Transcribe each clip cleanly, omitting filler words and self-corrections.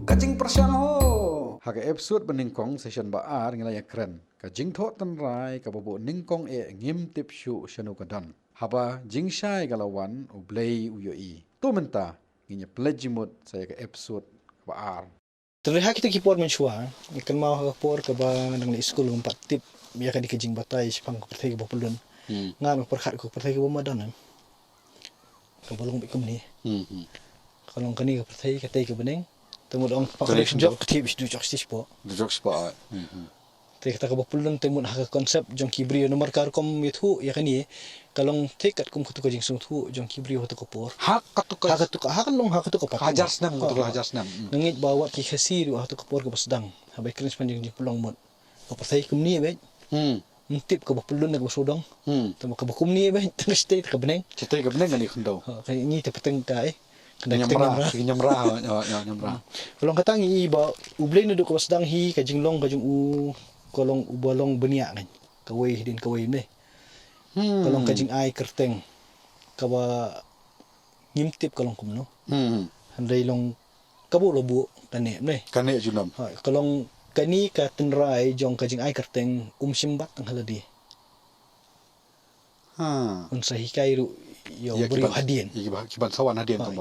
Kajing persian ho. Haga episode beningkong session baar ngilaya keren. Kajing thot tanrai kabobo ningkong ngim tip shu shanu kadan. Haba jing syai galawan ublei uyoi. Tu menta nginya plejimut saya ke episode baar. Terlihat kita kipor mencuah, ikan mau kipor ke bang nang di sekolah 4 tip biar kan dikejing batai sepang ke pertai ke bapulun. Ngan perhat ke pertai ke bamadan. Ke bolong bikum ni. Kalau kani ke pertai ke bening, temu dong pakai jok tip du jok stis po. Jok spa. Tapi kita ke bapulun temu hak konsep jong kibri nomor karkom itu ya kan ni. Kalau tiket kum kutu kejing sungtu jong kibri waktu kopor. Hak long hak tu kopak. hajar senam kutu hajar senam. Nangit bawa ki khasi waktu kopor ke pasdang. Habai keren sepanjang di pulang mot. Pertai kum ni baik. Tip ke bapulun nak basudong. Temu ke bakum ni baik terus stay ke beneng. Cetai ke beneng ni kendo. Kayak ni te peteng kai. Nyamrah. Kalau kata ngi ba ublei na duk pasdang hi kajing long kajing kolong ubalong bniah kan. Kawai din kawai ni. Kalau kajing ai kerteng. Kawa ngimtip kalong kumno. Handai long kabo lobu kane ni. Kane junam. Kalau kani ka tenrai jong kajing ai kerteng simbat ang haladi. Unsa hikai ru yo beri hadian. Kiban sawan hadian tu.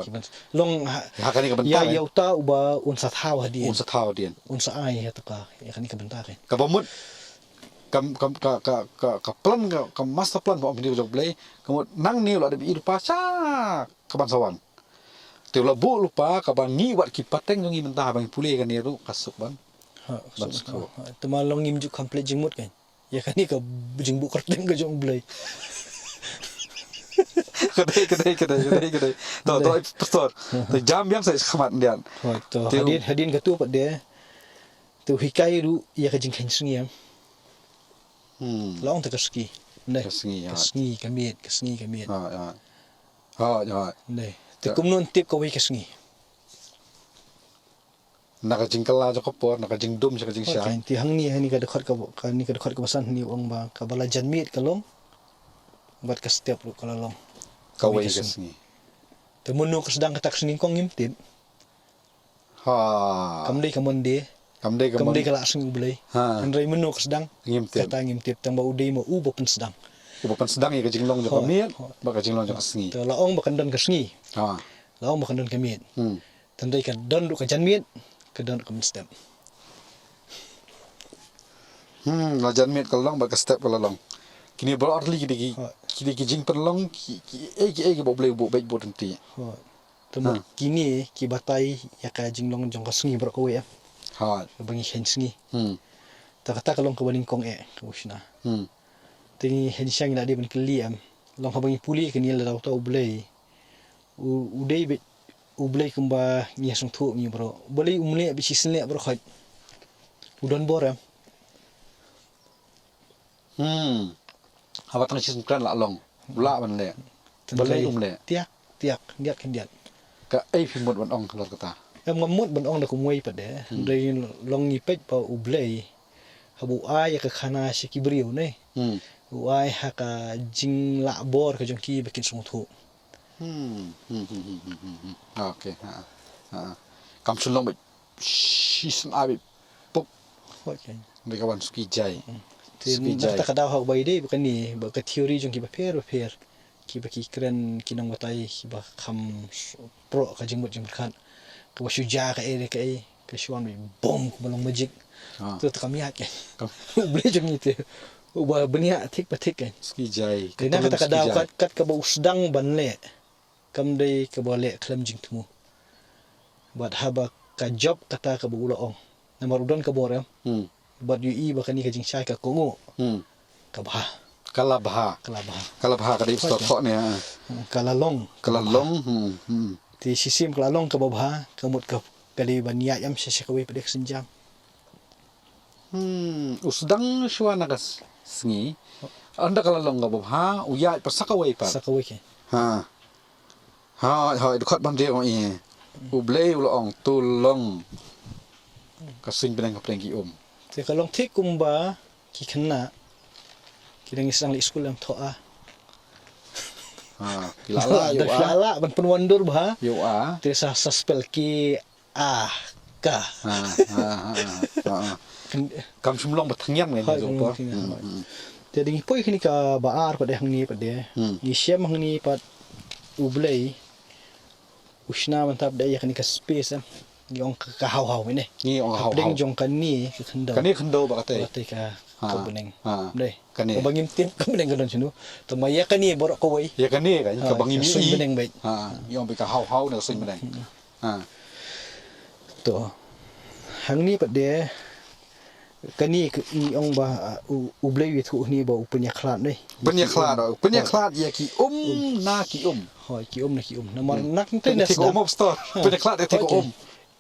Long hakani ka ya yauta uba unsa thaw hadian. Unsa thaw hadian. Unsa ai hatuka ya kani ka bentar kan. Ka pamut ka plan ka master plan ba mini KHUBLEI kamu nang ni ulah ada bi lupa sa kaban sawan. Te ulah bu lupa ka bangi wat ki pateng ngi mentah bang pulih kan ni ru kasuk bang. Temalong ngimjuk komplit jingmut kan. Ya kani ka jingbu kerteng ka KHUBLEI. Kedai. Tahu pastor. Tu jam yang saya khamat dian. Tu hadian ketua pat dia. Tu hikai ru ya kajing kensungi am. Long tak keski. Ndai. Keski kamiet. Ha. Ndai. Tu kumnon tip ko wi keski. Nak kajing kala jo kopor, nak kajing dum jo kajing syai. Ti hang ni ka dekat ka basan ni wang ba ka bala janmit kalong. Buat ke setiap ru kalau long. Kawai keski. Temunu kesedang ketak seningkong ngimtip. Kamdei kamdei kala KHUBLEI. Andai menu kesedang ngimtip. Kata ngimtip tambah udai mau bopen sedang. Bopen sedang ya kajing long jo kamiet, ba kajing long jo keski. Tu laong bakan don keski. Laong bakan don kamiet. Tandai ka don du ka janmiet, ka don ka step. La janmiet kalong ba ka step kalong. Kini berarti kini kijing perlong ki boleh buat baik buat nanti. Temu kini ki batai ya ka jinglong jong ka sengi bro kowe ya. Bangi hen sengi. Ta kalong ka balingkong ka usna. Tingi hen syang ila dia ben keli am. Long ka bangi puli ke ni la ta ublei. Udai bet ublei kumba ni sung thu ni bro. Boleh umle bi sisle bro khat. Udon bor am. Awak tengah sisukran la long. Ula man le. Boleh le. Tiak kan dia. Ka fimut ban ong keluar kata. Ngamut ban ong da kumoi pa de. Dai long ni pet pa ublei. Habu ai ka khana si kibriu ne. Uai ha ka jing la bor ka jong ki bakin sungthu. Okay. Kam sulong bet sisen abi pop. Okay. Dekawan suki jai. Nak tak daw hak bai dei bukan ni ba ka teori jong ki ba per ki ba ki keren ki nang batai ki ba kham pro ka jingmut jing kan ka ba syuja ka ka syuan bi bom ku balong majik tu tak kami hak boleh jong itu ba bniah tik kan suki jai kena kata daw kat ka ba usdang ban le kam dei ka ba le klam jing temu buat haba ka job kata ka ba ulaong nomor udon ka bor buat UI bahkan ni kajing syai ka kongo kabah kalabha kadai stok ni kalalong ti sisim kalalong ka babha kamut ka kali baniah yam sesekawe pada senjam usdang syuana kas sengi anda kalalong ka babha uya pasakawai pa ke dekat bandar ong i ublei ulong tulong kasing benang ka plengi Te kalong tik kumba ki kena ki nang isang li school am thoa Kilala yo Kilala ban penwandur bah. Yo Tersa spell ki ka. Kam sumlong bathangyam ngai zo pa. Jadi poi kini ka baar pada hang ni pada. Ni syam hang ni pat ublei. Usna mantap dah ya kini ka space yang ka hau ini. Ni ong hau. Ding jong kan ni ka khendau. Kan ni khendau ba kate. Kate ka beneng. Deh. Kan ni. Ka bangim tim ka beneng gadon sinu. Tamaya kan ni borok ko wei. Ya kan ni kan ka bangim ni. Beneng baik. Yang be ka hau na sun beneng. Tu. Hang ni pada kani ong ba ublei wi thu ni ba upenya khlat ni. Penya khlat ya ki na ki Hoi ki na ki namar nak tu na Tik store. Penya khlat tik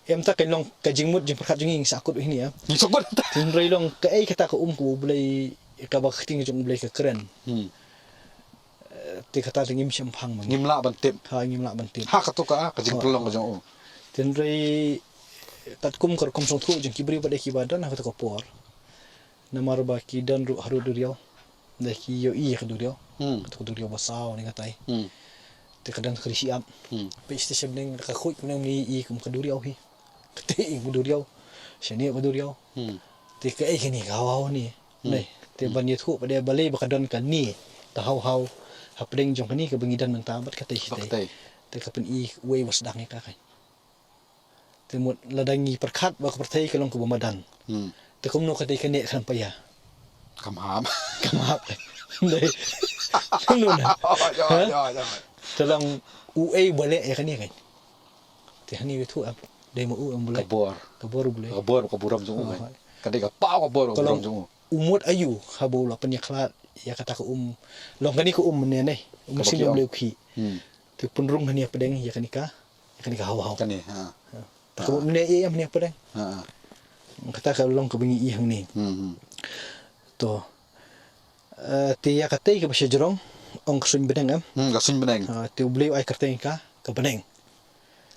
em ta kan long ka jingmut jing perkat jinging sakut ini ya. Ni sokot. Tin rei long ka ai kata ko ku ublei ka ba khting jong ublei ka keren. Ti kata ngim syampang mang. Ngimla bantip. Ngimla bantip. Ha ka tu ka jing pelong ka jong. Tin rei tat kum kor kom song thu jeng kibri pada ki badan aku tak por namar ba ki dan ru haru duriau da ki yo I ka duriau tak duriau basau ni katai te kadang krisi am pe station ning ka khoi kum ni I kum ka duriau hi te I ku duriau shani ka duriau te ka ai ni ka haw ni nei te ban ye thu pada balai ba kadon kan ni ta haw hapdeng jong ni ka bengidan mentabat katai te ka pen I wei wasdang ni ka kai temut ladangi perkat ba pertai kalong ke bamadan te komno ka dei kene kan paya Kamham. Dei nu na telang uai boleh ya kan ni kan te hani tu am dei mo am boleh kabor boleh kaburam jong kadai ka pau kabor jong umut ayu habo la penyaklat ya kata ko long kani ko ne nei musim boleh ki te punrung hani pedeng ya kanika haw kan ni Kau ni am ni apa dah? Kata kalau long kau bengi hang ni. Tu. Tiya kata ke bahasa Jerong, ong kesun beneng am. Kesun beneng. Tu beli ai kata ke beneng.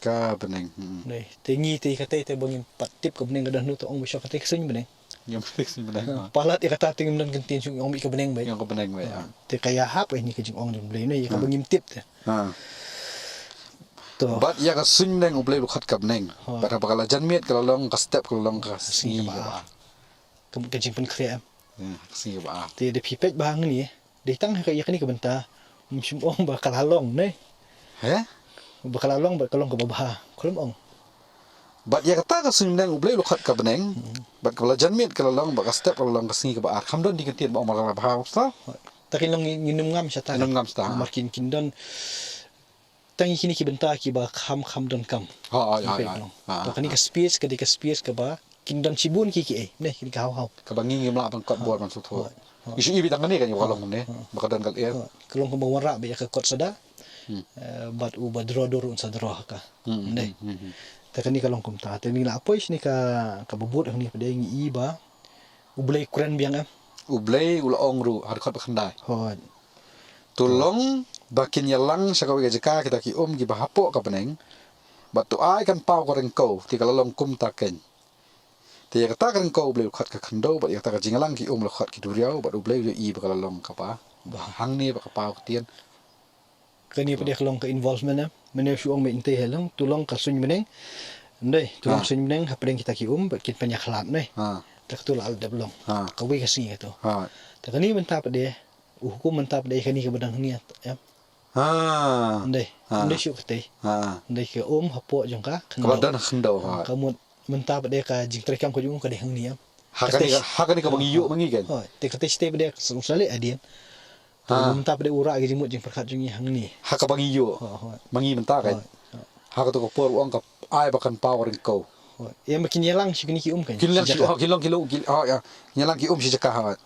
Ka beneng. Nei, tingi ti kata te bangin patip ke beneng gadah nu tu ong bahasa kata kesun beneng. Yang kesun beneng. Palat ya kata tingin dan kentin sung ong ke beneng baik. Yang ke beneng baik. Te kaya hap ni ke jing ong jong beli ni ke bangin tip te. But ya ka sun neng ublei lukhat ka beneng. Pada bakal janmiet kalau long ka step kalau long ka singi ba. Kem ke jing pen krea. Singi ba. Ti de pipet bahang ni. Di tang ka ya ni ke benta. Msim ong ba kalalong ni. Ba kalalong ba kalong ka babah. Kulum ong. But ya kata ka sun neng ublei lukhat ka beneng. But kalau janmiet kalau long ba ka step kalau long ka singi ba. Kham don dikentit ba ong ba ba sa. Takin long nginum ngam sa ta. Nginum ngam sa. Markin kindon tangi kini ki benta ki ba kham don kam. To kani ka space ka ba kindon SHIBUN ki ne kini ka haw. Ka bangi ngimla bang kot buat man sutho. Isu ibi tangan ni kan yo kalong ne. Bakadan kal air. Kalong ko bawara ba ka kot sada. Bat u badrodor un sadro ka. Ne. Ta kani kalong kum ta. Tani la apois ni ka bubut ni pada ngi ba. Ublei kuren biang am. Ublei ulong ru har kot bakhandai. Tulong bakin yalang sakawi jeka kita ki ki bahapo ka beneng batu ai kan pau ko rengko ti kalong kum taken ti kata kan ko bleu khat ka khando ba kata ka jingalang ki le khat ki duriau ba bleu I ba kalong ka pa hang ni ba ka pau tien kani pa kalong ka involvement na mene su ong me inte helong tulong ka sun beneng ndai tulong sun beneng hapeng kita ki ba kit panya khlat nei tak tu al dablong ka wi ka singi to ta kani menta pa de hukum mantap dai kani ke badang ni ya ndai syuk teh ndai ke hapo jong ka kabadan khndo kamu mantap dai ka jing trekam ko jong ka de hang ni ya hakani ka bangiyo mangi kan te kate stay bade sale adian mantap dai ura ge jimut jing perkat jong hang ni haka bangiyo mangi menta kan haka to ko por ong ka ai bakan power ko ya makin yelang syuk ni ki kan kilong ya nyelang ki si jaka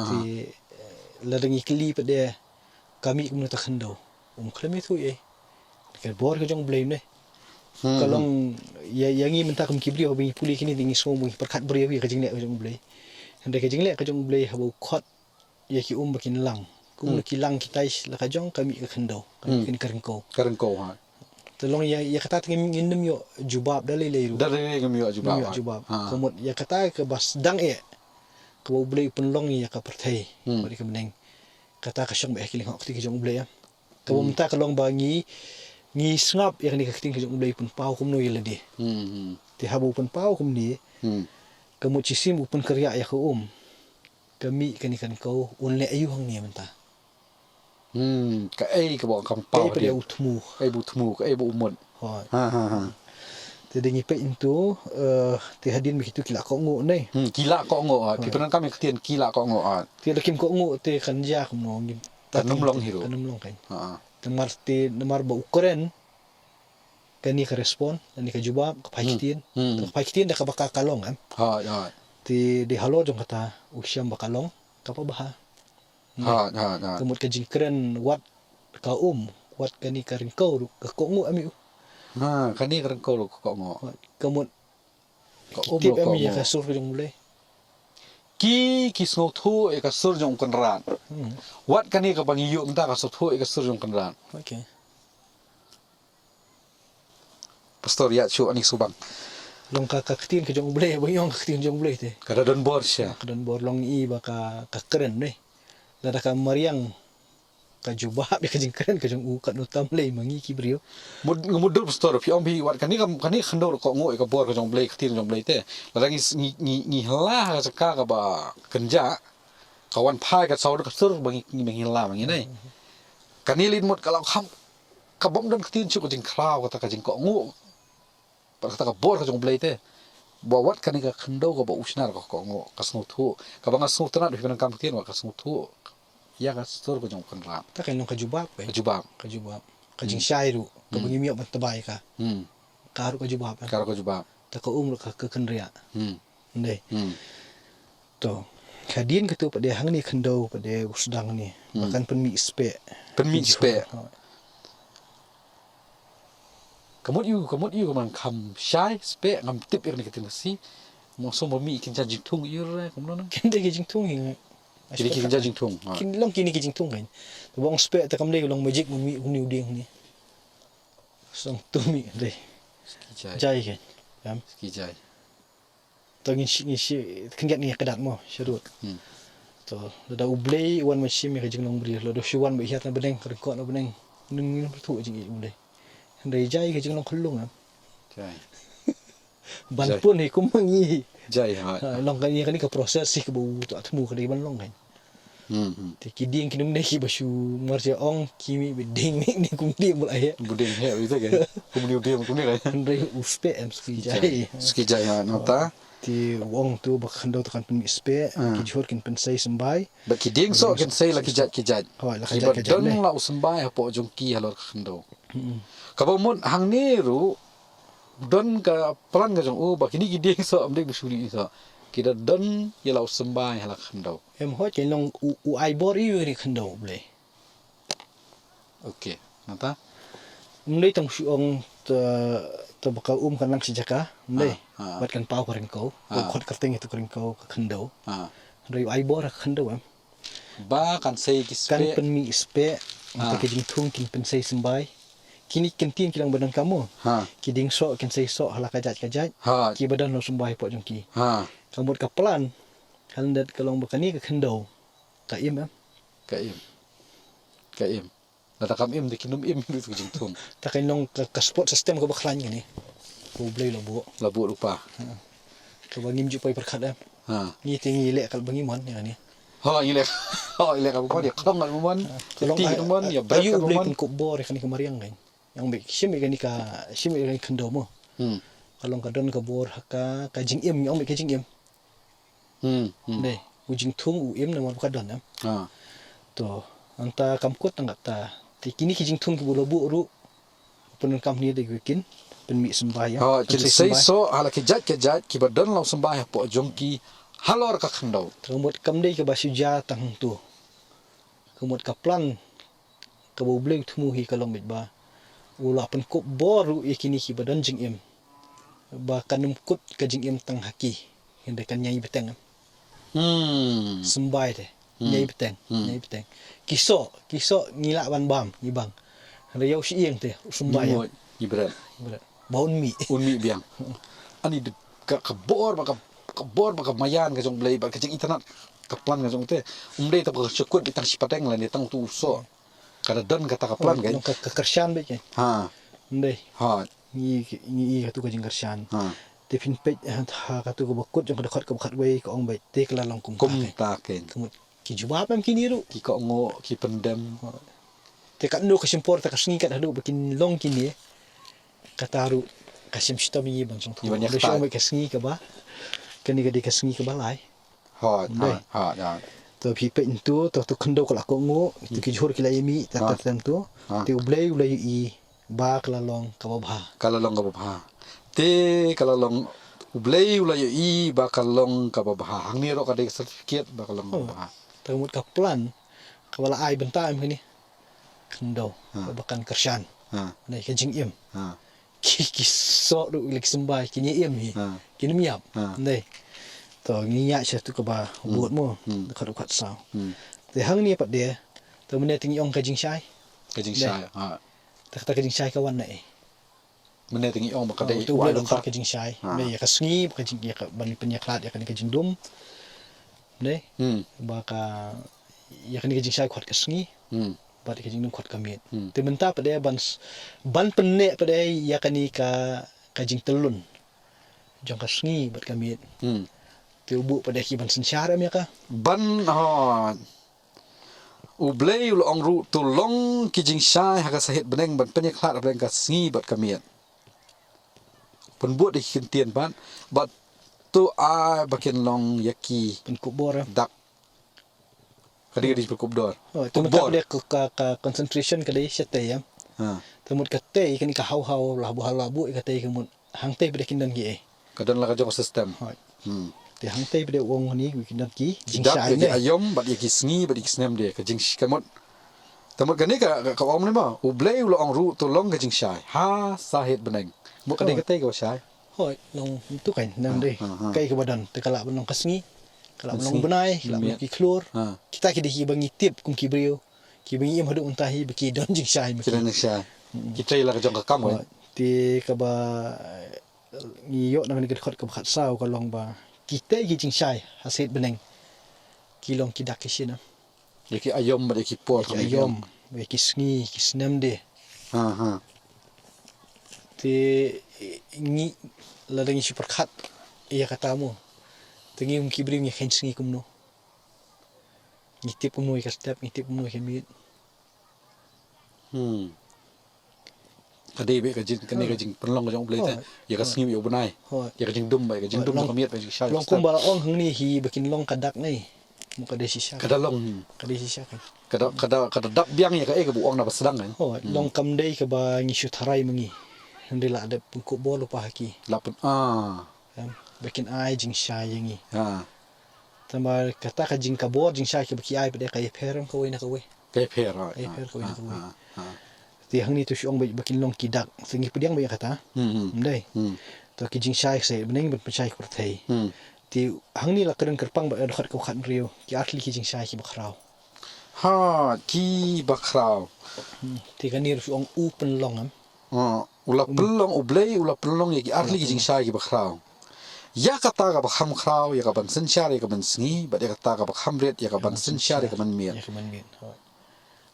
ti ladangi kli pada kami kena tak khendau klem itu ke bor ke jong blame ne kalong yang ni mentah kum kibri obi puli kini tingi so mui perkat beri ke jing le ke jong blame hendak ke jing le ke jong blame habo khot ya ki bakin lang kum ki lang kita la ka jong kami ke khendau kami kini kerengko tolong ya kata tingi ngindem yo jubab dalai leiru ngam yo jubab komot ya kata ke bas dang ke blame penlong ya ka pertai bari ke meneng kata ka syong ba kiling hok ti ke jong blame Kau minta kalong bangi ngi sngap yang ni kating kejong mulai pun pau kum no yela di. Ti habu pun pau kum ni. Kamu cisim pun kerja ya kami kan kau unle ayu hang ni minta. Ka ai ka bo kam pau dia utmu. Ai bu tmu ka ai bu umon. Ha. Jadi ngipe itu ti hadin begitu kila ko ngo nei. Kila ko ngo pi penan kami ketien kila ko ngo Ti lekim ko ngo ti kan ja kum no ngim. Tanum long hiru. Tanum long kan. Namar ba ukuran kani ka respon ani ka jubab ka pakitin. Ka pakitin da ka baka kalong kan. Ha. Ti di halo jong kata usyam bakalong ka pa baha. Ha. Kemut ka jingkren wat ka wat kani ka ringkau ka ko ngo ami. Kani ka ringkau ko ngo. Kemut ka tip ami ya ka sur jong mulai. Ki sngewthuh ka sur jong kanran. Wat kani ka bangiyu minta ka sngewthuh ka sur jong kanran. Okay. Pastor ya chu ani subang. Long ka kaktin ka jong mulai bang yong kaktin jong mulai te. Kada don bor sia. Kadan bor long i ba ka keren ne. Lada ka mariang ka jubah ka jingkren ka jong ukat no tamlei mangi ki brio. Mudur pastor pi om bi wat kani khandor ko ngo ka bor ka jong blai ktin jong blai te. Lada ngi hela ka ka ba kenja kawan phai ka saud ka sur bangi hela bangi nai. Kani lin mot kalau kham ka bom don ktin chu ka jing kraw ka jing ko ngo. Pa ka bor ka jong blai te. Bawat kani ka khando ka ba usnar ka ko ngo ka sngewthuh ka bang sngewthuh na bi penan kam ktin wa ka sngewthuh ya ka sur ko jong kanran. Ta kan long ka jubab pe. Ka jubab. Ka jing syairu ka bangi miok matabay ka. Ka haru ka jubab. Ka ko jubab. Ta ka ka kenria. Ndai. To kadien ka tu pada hang ni khando pada usdang ni. Bahkan penmi spe. Kamut you kaman kham syai spe ngam tip ir ni ketin si mo so mo mi kin jing thung ir kum no Kende ke jing tung hing. kini kin jing thung Kin long kini ke jing tung kan. Bong spe ta kam le long magic mi uni uding ni. Song tu mi dei. Jai kan. Yam Ski jai. To ngin shi kan get ni kedat mo syarut. To da ublei wan machine mi ke jing long bri lo do shuan bi hiat na beneng rekod na beneng. Ning tu jing ublei. Dari jai ke jeng long khulung Jai. ban pun ni kumangi Jai ha. Long kan ni ka proses si ke bau tu atmu ke ban long kan. Ti kiding kinum ne ki basu marja ong kimi beding ni kum di mulai. Budeng he itu kan. Kum ni kum ni kan. Ndai uspe em Ski jai ha nota. Ti wong tu bak khando tu kan pen ispe ki jhor kin pen sai sambai. Ba ki ding so kan sai la ki jat. Hoi la Ki ka jat. don la usmbai ha po jong ki halor khando. Kabamon hang niru don ka pelan ka jong ba kini ki ding so amdek busuli so. Kita don ya la usmbai hala khando. Em ho chen long u ai bor yu ni khando ble. Okey. Nata. Mlei tong su ong to baka kan lang sejaka mlei bat kan pau kering kau khot kerting itu kering kau khando rei ai bor khando am Ba kan sai ki kan spe. pen mi spe ta ke jing thung kin pen sai sembai kini kentin kilang badan kamu ki ding so kan sai so hala kajat Ha. ki badan lo sembai po jong ki Ha. kamu ka plan kan dat kalong bakani ka khando ka im am Kaim. Nata kam im dikinum im itu jing thum. ta kan long ka sport system ko baklan ni ko blei lo bu Labu lupa. ka bangim ju pai perkhat am Ha. ni tingi le kal bangi mon ni Ha ilek. Ha ilek apa dia kong ngal mon. Ti mon ya ber bayu kan blei mon. pun ko bor kan kemariang kan yang baik shimi kan shimi kan khando mo kalong ka don ka bor ka jing im yang baik jing im deh ujing thung u im na mon ka don am Ha. to anta kamkot tangak ta ti kini ki jing thung ki bulo bu ru pun kam ni de kin pen mi sembayang Ha, kin sai so ala ki jat ki badon law sembah po jongki halor ka khandau. Kemut kam dei ke basu ja tang tu kemut ka plan ka bo bleng thumu hi kalong mit ba ula pen kop boru ikini ki badan jing im ba kanum kut ka jing im tang haki hinde kan nyai beteng sembai de nyai beteng kiso ngila ban bam ni bang ada yau si yang te sembai Ibrat. baun mi Unmi biang. Ani de ka bor ba mayan ka jong blai ba ka jing internet ka plan ka jong te. Umdei ta ka syukut bitang sipateng la ni tang tu so. kada don kata kaplan kan long kekersian baik kan ha ndai ha ni katu ka jingkersian ha te pin pe ha katu ko bakut jong ka dekat wei ko ong baik te kala long kum ta ken kemut ki jawab am kini ru ki ko ngo ki pendem te kat no kasimpor ta kasngi kat hadu bikin long kini kata ru kasim stomi bang song tu Iban yak do ta. shong kasngi ka ba kani ga di kasngi ka ba lai ha Ndai. ha ya to pi pe tu to khando ko la ko ngo tu ki jhor ki la yemi ta ta tem tu te ublei i ba kala long ka ba kala long ka ba te kala long ublei ula i ba kalong ka ba hang ni ro ka de certificate ba kalong ba ta mut ka plan ka wala ai benta am kini khando ka bakan kersan ha nai ka jing im ha ki so ru lik sembai ki ni im ni ki ni miap nai to ngi ya sha tu ka ba buat mo ka ru khat sao te hang ni pat de to mene ting yong ka jing shai ka jing sai ha ta ka jing shai ka wan nai mene tingi ong ba ka de tu wa boleh long longkar ta ke jing shai ne ya ka sngi ka jing ya ka ban penyaklat ya kan ke jing dum ne ba ka ya kan ke jing shai khot ka sngi ba ke jing dum khot ka mit te menta pa de ban penne pa de ya kan ka jing telun jong ka sngi ba ka mit te ubu pa de ki ban sensyara ya ka ban ha ublei ul ong ru tu long ki jing sai ha ka sahit beneng ban penyek khat ben ka sngi bat kamiet pun buat di kintian ban bat tu a bakin long yaki pen kubor dak kadi di cukup dor oh te menta pa de ka concentration ka de sete ya ha te mut ka te kan ka hau labu ka te ka mut hang te pa de kin dan gi kadang la ka jong sistem te hang te pa de wong ni wi kin dan ki jing dak shai yaki ne ayom bat yaki sngi bat yaki snem de ka jing kamot tamot gani ka om ni ma ublei ul ong ru tu long ka jing sai ha sahit beneng mo kadi ka te ka sai hoi long tu kan nam de kai ke badan te kala long kasngi kala long Kasngi. benai kala long ki klor ha kita ki di bangi tip kum ki brio ki bangi em hadu untahi beki don jing shai kira ni sai kita la ka jong ka kam hoi ti ka ba ni yo nang ni khot ka khat sao ka long ba kita ki jing shai hasit beneng ki long ki dak ki sina yaki ayom bat yaki por ki ayom we ki sngi ki snem de ha ti ngi la dangi super khat iya kata mo tengi ki bring ni khen sngi kumno ni tip kumno ka step ni tip kumno ke mi kadi be ka jing kani ka jing penlong ka jong blei te ya ka sngi yo benai hoi ya ka jing dum ba ka jing dum ka miet ba jing sai long kum bala ong hang ni hi bakin long kadak nei mo ka desi sha kada long ka desi sha kan kada dak biang ya ka e ka bu ong na basdang kan hoi long kam dei ka ba ngi shu tharai mangi hande la ada pungku bolo pa haki lapun bakin ai jing sha yangi ha tamba kata ka jing ka bor jing sha ki baki ai pade ka ye peram ka we na ka we ke pher ha ai per ko we na ka we ha ti hang ni tu shong bakin long ki dak singi pudiang ba ya kata ndai to ki jing shai se bening ban pachai kur thei ti hang ni la kadang kerpang ba khat ko khat rio ki atli ki jing shai ki bakrau ha ki bakrau ti kan ni shong u pen long am ula pelong ublei ula pelong ya ki arli ki jing sai ki bakrau ya kata ka bakham krau ya ka ban sen syar ya ka ban sngi ba ya kata ka bakham ret ya ka ban sen syar ya ka ban miet ya ka man miet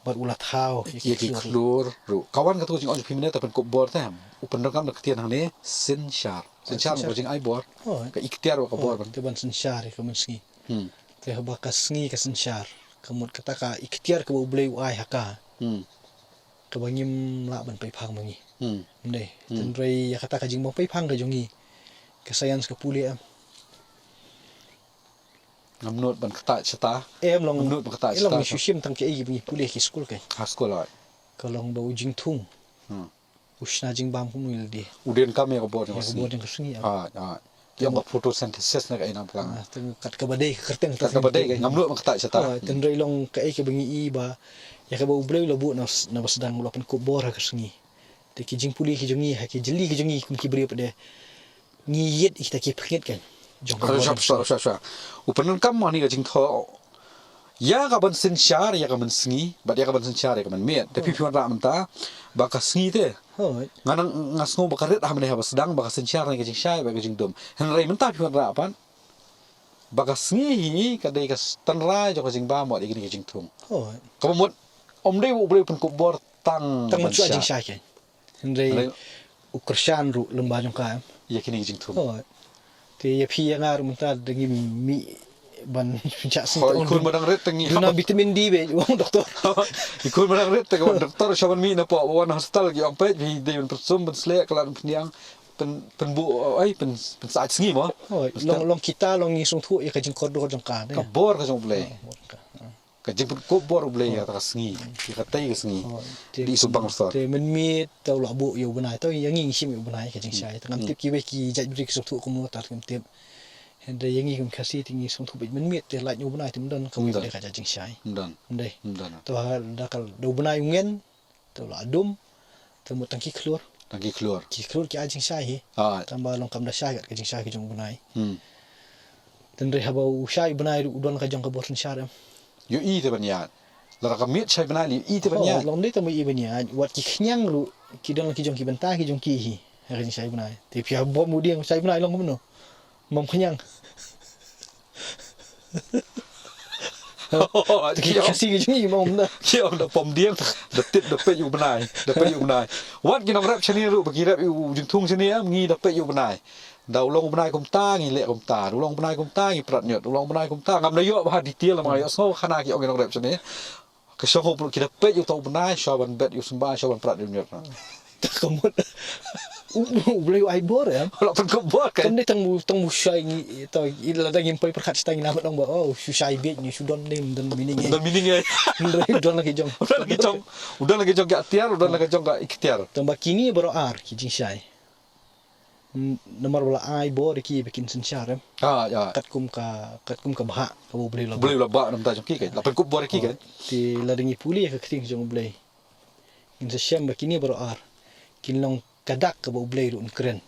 bat ulat thau ya ki klur ru kawan ka tu jing on pimene ta pen ko bor tam upen rakam nak tian hang ne sen syar mo jing ai bor ka iktiar ka bor ban te ban sen syar ka man sngi te ba ka sngi ka sen syar kamut kata ka iktiar ka ublei ai haka ka bangim la ban pai phang mangi ndai ten rei ya kata ka jing bang pai phang ka jongi ka science ka puli am ngamnot ban kata chata em long ngamnot ban kata long chata mi shushim tang ke ai bi puli ki school ke ha sekolah ka long ba ujing thung usna jing bam kum wil di uden kam ya ka bor ya ni bo ding sungi ha yang ba photosynthesis na ka ina plang teng kat ka badai kerteng ka badai ka ngamnot ban kata chata ten rei long ka ai ka bangi i ba ya ka ba ublei lo bu na basdang lo pen ko bor ka sungi te ki jing puli ki jongi ha ki jeli ki jongi kum ki bri pa de ngi yet kita ki phit kan jong ka sha upanan kam ni ka jing tho ya ka ban sin syar ya ka ban sngi ba ya ka ban sin syar ya ka ban miet tapi pion ra menta ba ka sngi te hoi nganang ngasngo ba ka ret ha mene ha basdang ba ka sin syar ni ka jing syai ba ka jing dum hen rei menta pion ra pan ba ka sngi hi ka dei ka tan ra jo ka jing ba mo di ka jing thung hoi ka mot Om dei boleh pun kubur tang mencuat jing syai kan. Hendai ukursan ru lembah jong ka. Ya kini jing tu. Oh. Ti ya pi ngar mentad dengan mi ban cak sing ikut barang red tengi. Duna vitamin D be wong doktor. Ikut barang red tengi doktor syaban mi na po wan hospital gi ampet vi de persum ben slek kelan peniang penbu ai pen saat sengi mo. Oh, long kita long ngisung thu ya kajing koridor jong ka. Kabor ka jong boleh. Kajing kubur boleh ya tak sengi. Ki katai ke sengi. Di subang besar. Te men mi tau la bu yo benai tau yang nging sim yo benai kajing syai. Tengam tip ki we ki jat brik sung thu komu tar kem tip. Hende yang nging kasi tingi sung thu men mi te la nyu benai tim dan kem de ka jing syai. Dan. Ndai. Dan. Tu dakal do benai ngen tau la dum temu tangki keluar. Tangki keluar. Ki keluar ki ajing syai. Tambah long kam da syai kat kajing syai ki jong benai. Dan re habau syai benai udon ka jong ka bosan syarem. Yo i te baniat. Lara kamit syai benai li i te baniat. Long ni tamu i baniat wat ki khnyang lu ki don ki jong ki bentah ki jong ki hi. Hari syai benai. Ti pia bom mu dia syai benai long meno. Mom khnyang. Ki kasi ki jong i mom da. Ki on da pom dieng da tip da pe yu benai. Da pe yu benai. Wat ki nam rap chani ru bagi rap yu jing thung chani am ngi da pe yu benai. Da ulong benai kum ta ngi le kum ta. Ulong benai kum ta ngi prat nyot. Ulong benai kum ta ngam da yo ba di tiel ma yo so khana ki ong rap chani. Ke so hop ki da pe yu tau benai shaban bet yu sembah shaban prat yu nyot. Kamut. Boleh ai bor ya. Kalau pun kubur kan. Kan ni tang mu syai ngi tau ila da ngim pai perkat stang nama dong ba oh syai bet ni sudon nim dan mining. Dan mining ai. Don lagi jong. Udah lagi jong gak tiar, udah lagi jong gak ikhtiar. Tambah kini baru ar ki jing syai. Nomor bola ai bor ki bikin sensyar. Ya. Kat kum ka bah ka boleh lah. Boleh lah bak nam ta jong ki kan. Lapan kubur ki kan. Ti ladengi puli ka keting jong boleh. In sa syam bakini baru ar. Kinlong kadak ka boleh ru keren.